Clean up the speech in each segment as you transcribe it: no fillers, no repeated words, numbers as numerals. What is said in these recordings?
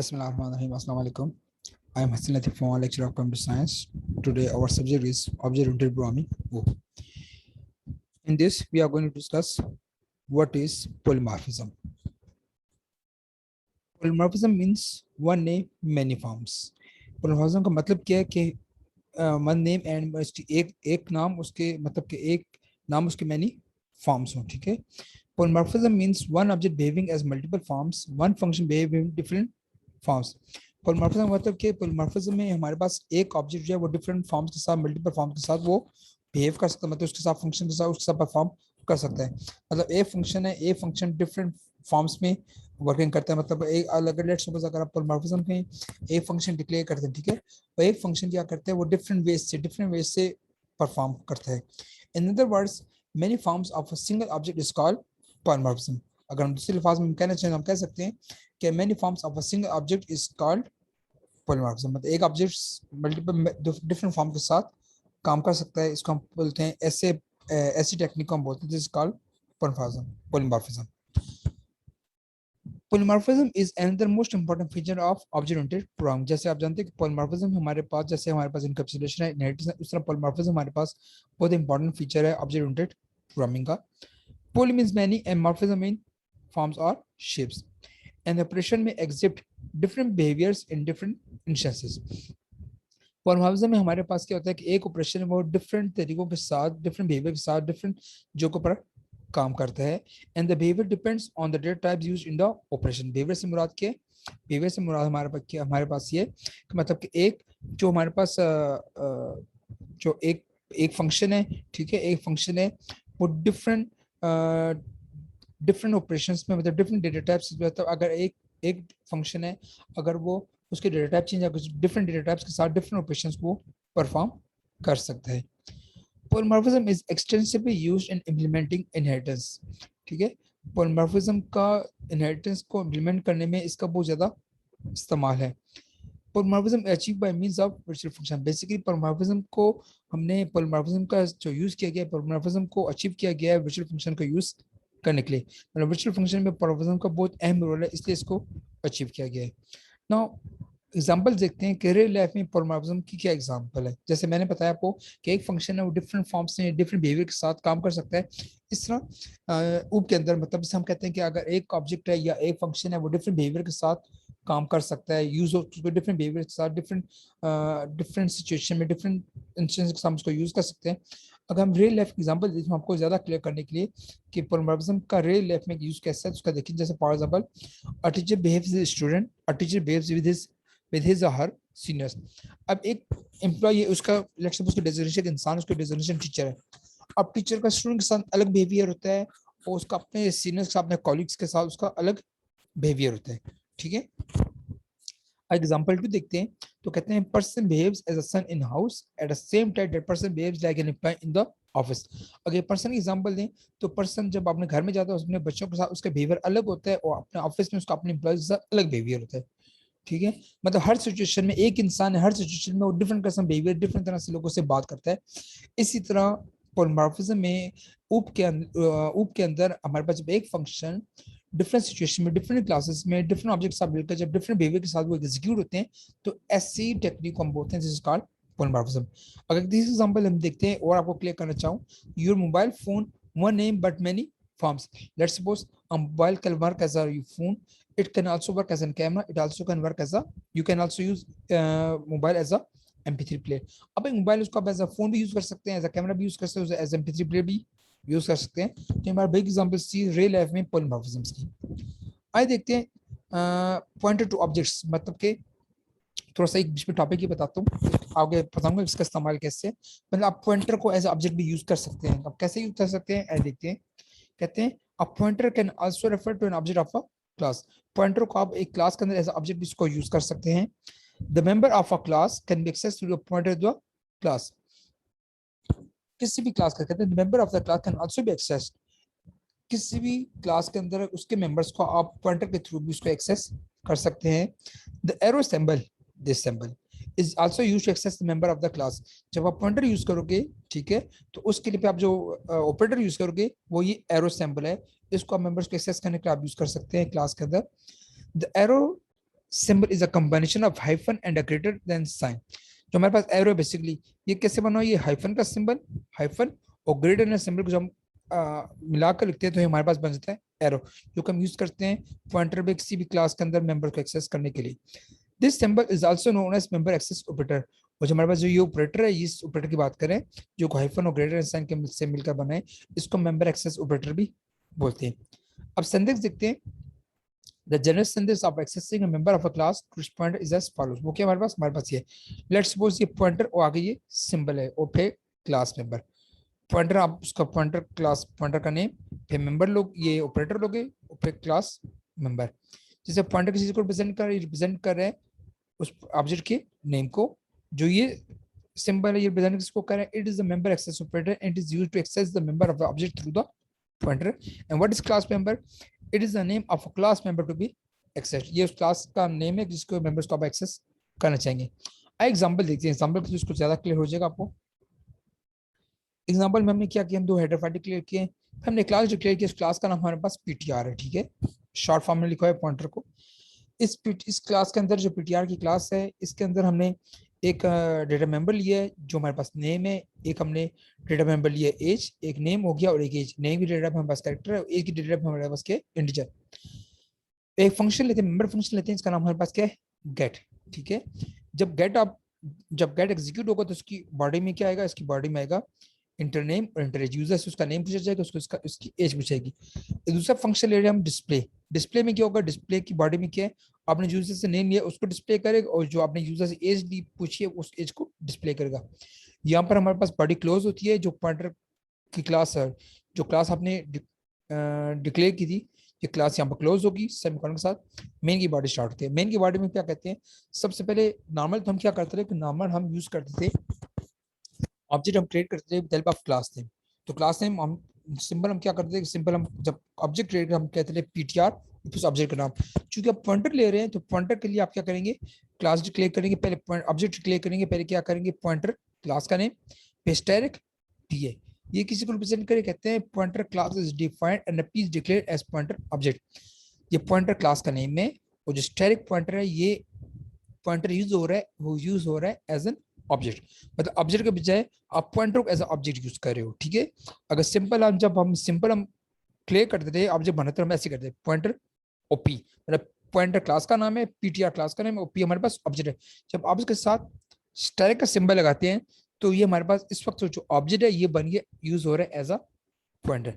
Bismillahirrahmanirrahim. Assalamu alaikum. I am Hassan Latif from lecturer of Computer Science. Today our subject is object-oriented programming. In this, we are going to discuss what is polymorphism. Polymorphism means one name, many forms. Polymorphism का मतलब क्या है कि one name and एक नाम उसके मतलब कि एक नाम उसके many forms हो, ठीक है. Polymorphism means one object behaving as multiple forms, one function behaving different forms. Polymorphism मतलब कि polymorphism में हमारे पास एक ऑब्जेक्ट जो है वो डिफरेंट फॉर्म्स के साथ मल्टीपल फॉर्म्स के साथ वो बिहेव कर सकता है, मतलब उसके साथ फंक्शन के साथ उसके साथ परफॉर्म कर सकता है. मतलब एक फंक्शन है, एक फंक्शन डिफरेंट फॉर्म्स में वर्किंग करता है. मतलब एक अलग लेट्स सपोज अगर आप polymorphism में एक फंक्शन डिक्लेयर करते हैं, ठीक है, तो एक फंक्शन क्या करते हैं वो डिफरेंट वेज से परफॉर्म करता है. In other words many forms of a single object is called polymorphism. अगर हम दूसरे अल्फाज में कहना चाहें हम कह सकते हैं कि many forms of a single object is called polymorphism. मतलब एक ऑब्जेक्ट मल्टीपल डिफरेंट फॉर्म के साथ काम कर सकता है. इसको हम बोलते हैं ऐसी टेक्निक को हम बोलते हैं जिस called polymorphism. Polymorphism is another most important feature of object-oriented programming. जैसे आप जानते हैं कि polymorphism हमारे पास जैसे हमारे पास encapsulation है, inheritance है, उस तरह polymorphism हमारे पास बहुत इंपॉर्टेंट फीचर है object-oriented programming का. Poly means many and morphism mean forms or shapes. And the operation may exhibit different behaviors in different instances. polymorphism में हमारे पास क्या होता है कि एक ऑपरेशन है वो डिफरेंट तरीकों के साथ डिफरेंट बिहेवियर के साथ डिफरेंट जो के ऊपर काम करता है. And the behaviour depends on the data types used in the operation. Behaviour से मुराद क्या है? बिहेवियर से मुराद हमारे पास ये कि मतलब कि एक जो हमारे पास जो एक फंक्शन है, ठीक है, एक फंक्शन है वो डिफरेंट ऑपरेशंस में मतलब डिफरेंट डेटा टाइप्स, मतलब अगर एक फंक्शन है अगर वो उसके डेटा टाइप चेंज है डिफरेंट डेटा टाइप्स के साथ डिफरेंट ऑपरेशंस को परफॉर्म कर सकता है. polymorphism is extensively used in implementing inheritance. ठीक है, polymorphism का inheritance को implement करने में इसका बहुत ज्यादा इस्तेमाल है. polymorphism achieved by means of virtual function. Basically polymorphism को हमने polymorphism का जो यूज किया गया है polymorphism को अचीव किया गया है virtual function का यूज करने के लिए. मतलब virtual function में polymorphism का बहुत अहम रोल है, इसलिए इसको अचीव किया गया है. नाउ एग्जाम्पल देखते हैं कि रियल लाइफ में polymorphism की क्या एग्जाम्पल है. जैसे मैंने बताया आपको कि एक फंक्शन है वो डिफरेंट फॉर्म्स में डिफरेंट बिहेवियर के साथ काम कर सकता है. इस तरह ऊप के अंदर मतलब हम कहते हैं कि अगर एक ऑब्जेक्ट है या एक फंक्शन है वो डिफरेंट बिहेवियर के साथ काम कर सकता है, यूज उसको डिफरेंट बिहेवियर के साथ डिफरेंट सिचुएशन में डिफरेंट इंस्टेंस के साथ उसको यूज कर सकते हैं. अगर हम रियल लाइफ एग्जांपल देखें आपको ज्यादा क्लियर करने के लिए कि polymorphism का रियल लाइफ में यूज कैसा है उसका देखिए. जैसे for example a teacher behaves with student, a teacher behaves with his और हर सीनियर्स. अब एक एम्प्लॉय उसका लेट्स सपोज उसका डेजिग्नेशन इंसान उसका डेजिग्नेशन टीचर है. अब टीचर का स्टूडेंट के साथ अलग बिहेवियर होता है और उसका अपने सीनियर्स के साथ अपने कॉलीग्स के साथ उसका अलग बिहेवियर होता है. ठीक है, एग्जांपल 2 देखते हैं तो कहते हैं person behaves as a son in house at the same time that person behaves like an employ in the office. अगर पर्सन की एग्जांपल दें तो पर्सन जब अपने घर में जाता है अपने बच्चों के साथ उसका बिहेवियर अलग होता है और अपने ऑफिस में उसका अपने एम्प्लॉय के साथ अलग बिहेवियर होता है. ठीक है, मतलब हर सिचुएशन में एक इंसान है, हर सिचुएशन में वो डिफरेंट किस्म बिहेवियर डिफरेंट तरह से लोगों से बात करता है. इसी तरह polymorphism में ऊप के अंदर हमारे पास जब एक फंक्शन डिफरेंट सिचुएशन में डिफरेंट क्लासेस में डिफरेंट ऑब्जेक्ट के साथ मिलकर जब डिफरेंट बिहेवियर के साथ वो एग्जीक्यूट होते हैं तो ऐसी टेक्निक को हम बोलते हैं जिस कॉल्ड polymorphism. अगर दिस एग्जांपल हम देखते हैं और आपको क्लियर करना चाहूँ, your mobile phone one name but many forms. Let's suppose a mobile can work as a phone. It can also work as a camera. It also can work as a. You can also use mobile as a MP3 player. अब एक mobile उसको आप as a phone भी use कर सकते हैं, as a camera भी use कर सकते हैं, एज MP3 प्लेयर भी यूज कर सकते हैं. तो हमारा big example see real life में polymorphisms की. आइए देखते हैं पॉइंटर टू ऑब्जेक्ट्स. मतलब के थोड़ा सा एक बीच में टॉपिक ही बताता हूँ, आगे बताऊंगा इसका इस्तेमाल कैसे. मतलब आप पॉइंटर को एज ऑब्जेक्ट भी यूज कर सकते हैं. अब कैसे यूज कर सकते हैं देखते हैं. कहते हैं a pointer can also refer to an object of a class. Pointer को आप एक क्लास के अंदर एज ऑब्जेक्ट इसको यूज कर सकते हैं. The member of a class can be access through the pointer the class. किसी भी क्लास का कहते हैं member of the class can also be access. किसी भी क्लास के अंदर उसके मेंबर्स को आप पॉइंटर के थ्रू भी उसको एक्सेस कर सकते हैं. The arrow symbol this symbol is also used to access the member of the class. जब आप पॉइंटर यूज करोगे, ठीक है, तो उसके लिए आप जो ऑपरेटर यूज करोगे वो ये एरो सिंबल है. इसको आप मेंबर्स को एक्सेस करने के लिए आप यूज कर सकते हैं क्लास के अंदर. The arrow symbol is a combination of hyphen and a greater than sign. जो हमारे पास एरो बेसिकली ये कैसे बना हुआ है, ये हाइफन का सिंबल, हाइफन और ग्रेटर देन सिंबल को जब हम मिलाकर लिखते हैं तो ये हमारे पास बन जाता है एरो, जो कि हम यूज करते हैं पॉइंटर पे किसी भी क्लास के अंदर मेंबर को एक्सेस करने के लिए। This symbol is also known as member access operator. और जो हमारे पास जो ये ऑपरेटर है, इस ऑपरेटर की बात करें जो हाइफन और ग्रेटर साइन के से मिलकर बना है, इसको मेंबर एक्सेस ऑपरेटर भी बोलते हैं। अब सिंटेक्स देखते हैं। The general syntax of accessing a member of a class to which pointer is as follows। वो क्या हमारे पास ये लेट्स सपोज ये पॉइंटर और आगे ये सिंबल है और फिर क्लास मेंबर। पॉइंटर आप उसका पॉइंटर क्लास पॉइंटर का नेम, फिर मेंबर लोग ये ऑपरेटर लोगे और फिर क्लास मेंबर। जैसे पॉइंटर किसी चीज को रिप्रेजेंट कर रहे हैं उस ऑब्जेक्ट के नेम को, जो ये सिंबल है ये रिप्रेजेंट किसको कर रहा है, it is the member access operator and it is used to access the member of the object through the pointer। and what is class member, it is the name of a class member to be accessed। ये उस class का name है जिसको members को आप access करना चाहेंगे। Example देखते हैं, एग्जांपल से इसको ज्यादा क्लियर हो जाएगा आपको। एग्जांपल में हमने क्या किया, हम दो हेडर फाइल डिक्लेयर किए, हमने क्लास डिक्लेयर किया, इस क्लास का नाम हमारे पास पीटीआर है, ठीक है, शॉर्ट फॉर्म में लिखा है पॉइंटर को। इस क्लास के अंदर जो पीटीआर की क्लास है इसके अंदर हमने एक डेटा मेंबर लिया है जो हमारे पास नेम है, एक हमने डेटा मेंबर लिया एज, एक नेम हो गया और एक एज, नेम की डेटा हमारे पास कैरेक्टर है, एज की डेटा हमारे पास क्या इंटीजर। एक फंक्शन लेते हैं, मेंबर फंक्शन लेते हैं, इसका नाम हमारे पास क्या है, गेट, ठीक है। जब गेट एग्जीक्यूट होगा तो उसकी बॉडी में क्या आएगा, इसकी बॉडी में आएगा इंटर नेम और इंटर एज। यूजर से उसका नेम पूछा जाएगा, उसकी एज पूछेगी। एक दूसरा फंक्शन ले रहे हैं हम डिस्प्ले। डिस्प्ले में क्या होगा, डिस्प्ले की बॉडी में क्या है, आपने यूजर से नेम लिया उसको डिस्प्ले करेगा और जो आपने यूजर से एज ली पूछी है उस एज को डिस्प्ले करेगा। यहाँ पर हमारे पास बॉडी क्लोज होती है, जो पॉइंटर की क्लास है, जो क्लास आपने डिक्लेयर की थी, ये क्लास यहाँ पर क्लोज होगी सेमीकोलन के साथ। मेन की बॉडी स्टार्ट होती है। मेन की बॉडी में क्या कहते हैं, सबसे पहले नॉर्मल तो हम क्या करते थे कि नॉर्मल हम यूज करते थे, ऑब्जेक्ट हम क्रिएट करते थे with help of class name. तो क्लास नेम हम सिंपल हम क्या करते थे, सिंपल हम जब ऑब्जेक्ट क्रिएट हम कहते थे पीटीआर, उस ऑब्जेक्ट का नाम। चूंकि आप पॉइंटर ले रहे हैं तो पॉइंटर के लिए आप क्या करेंगे, क्लास डिक्लेयर करेंगे, पहले ऑब्जेक्ट डिक्लेयर करेंगे, पहले क्या करेंगे पॉइंटर क्लास का नेम, फिर स्टैटिक टीए। ये किसी को रिप्रेजेंट करके कहते हैं pointer class is defined and P is declared as pointer object. ये पॉइंटर क्लास का नेम है और जो स्टैटिक पॉइंटर है ये पॉइंटर यूज हो रहा है, वो यूज हो रहा है एज एन ऑब्जेक्ट, मतलब ऑब्जेक्ट के बजाय आप पॉइंटर को एज ऑब्जेक्ट यूज कर रहे हो, ठीक है। अगर सिंपल हम जब हम सिंपल हम क्लियर करते थे ऑब्जेक्ट बनाते हम ऐसे करते थे पॉइंटर ओपी, मतलब पॉइंटर क्लास का नाम है, पीटीआर क्लास का नाम है, ओपी हमारे पास ऑब्जेक्ट है। जब आप इसके साथ स्टैटिक का सिंबल लगाते हैं तो ये हमारे पास इस वक्त जो ऑब्जेक्ट है ये बन गया यूज हो रहा है एज अ पॉइंटर।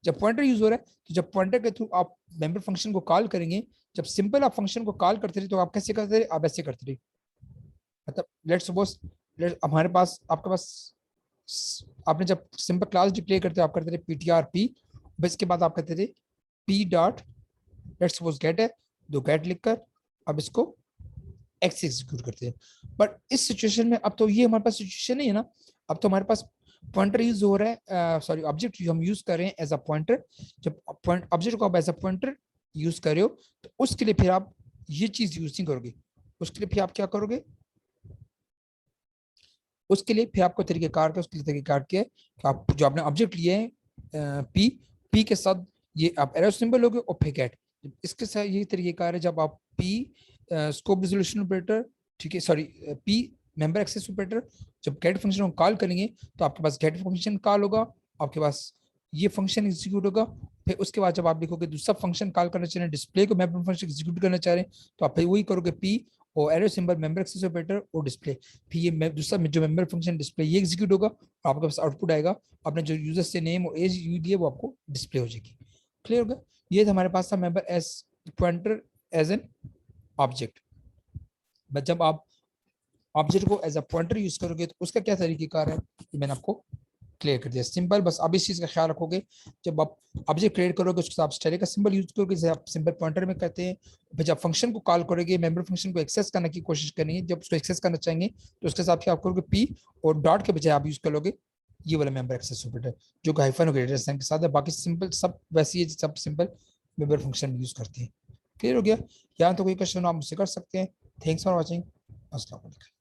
जब पॉइंटर यूज हो रहा है तो जब पॉइंटर के थ्रू आप मेंबर फंक्शन को कॉल करेंगे, जब सिंपल आप फंक्शन को कॉल करते थे तो आप कैसे करते थे, आप ऐसे करते थे, मतलब लेट्स सपोज हमारे पास आपके पास आपने जब सिंपल क्लास डिक्लेयर करते आप करते थे पीटीआर पी, बस इसके बाद आप करते थे P dot let's suppose get है, दो गेट लिखकर अब इसको एक्स एग्जीक्यूट करते हैं। बट इस सिचुएशन में अब तो ये हमारे पास सिचुएशन नहीं है ना, अब तो हमारे पास पॉइंटर यूज हो रहा है, सॉरी ऑब्जेक्ट हम यूज कर रहे हैं एज अ पॉइंटर। जब ऑब्जेक्ट को आप एज अ पॉइंटर यूज कर रहे हो तो उसके लिए फिर आप ये चीज यूज नहीं करोगे, उसके लिए फिर आप क्या करोगे, उसके लिए फिर आपको तरीकेकार के उसके लिए तरीकेकार के आप जो आपने ऑब्जेक्ट लिए हैं पी, पी के साथ ये आप एरो सिंबल लोगे और फिर गेट। इसके साथ यही तरीकेकार है, जब आप पी स्कोप रिजोल्यूशन ऑपरेटर, ठीक है, sorry P member access operator, जब गेट फंक्शन को कॉल करेंगे तो आपके पास गेट फंक्शन कॉल होगा, आपके पास ये फंक्शन एग्जीक्यूट होगा। फिर उसके बाद जब आप लिखोगे दूसरा फंक्शन कॉल करना चाह रहे हैं, डिस्प्ले को मेंबर फंक्शन एग्जीक्यूट करना चाह रहे हैं, तो आप फिर वही करोगे पी और arrow symbol member access operator और डिस्प्ले। फिर ये दूसरा जो मेंबर फंक्शन डिस्प्ले ये एग्जीक्यूट होगा और आपके पास आउटपुट आएगा, आपने जो यूजर से नेम और एज यूज दिए वो आपको डिस्प्ले हो जाएगी। क्लियर होगा, ये था हमारे पास था member as pointer as an object. But जब आप ऑब्जेक्ट को एज अ पॉइंटर यूज करोगे तो उसका क्या तरीकेकार है ये मैंने आपको क्लियर कर दिया, सिंपल। बस अब इस चीज का ख्याल रखोगे, जब आप ऑब्जेक्ट क्रिएट करोगे उसके साथ स्टैटिक का सिंबल यूज करोगे जैसे आप सिंबल पॉइंटर में करते हैं। फिर जब फंक्शन को कॉल करोगे मेंबर फंक्शन को एक्सेस करने की कोशिश करेंगे, जब उसको एक्सेस करना चाहेंगे तो उसके साथ आप करोगे पी और डॉट के बजाय आप यूज करोगे ये वाला मेंबर एक्सेस ऑपरेटर जो कि हाइफन और ग्रेटर साइन के साथ है। बाकी सिंपल सब वैसे ही सब सिंपल मेंबर फंक्शन यूज करते हैं। क्लियर हो गया, यहाँ तो कोई क्वेश्चन आप मुझसे कर सकते हैं। थैंक्स फॉर वॉचिंग, अस्सलाम वालेकुम।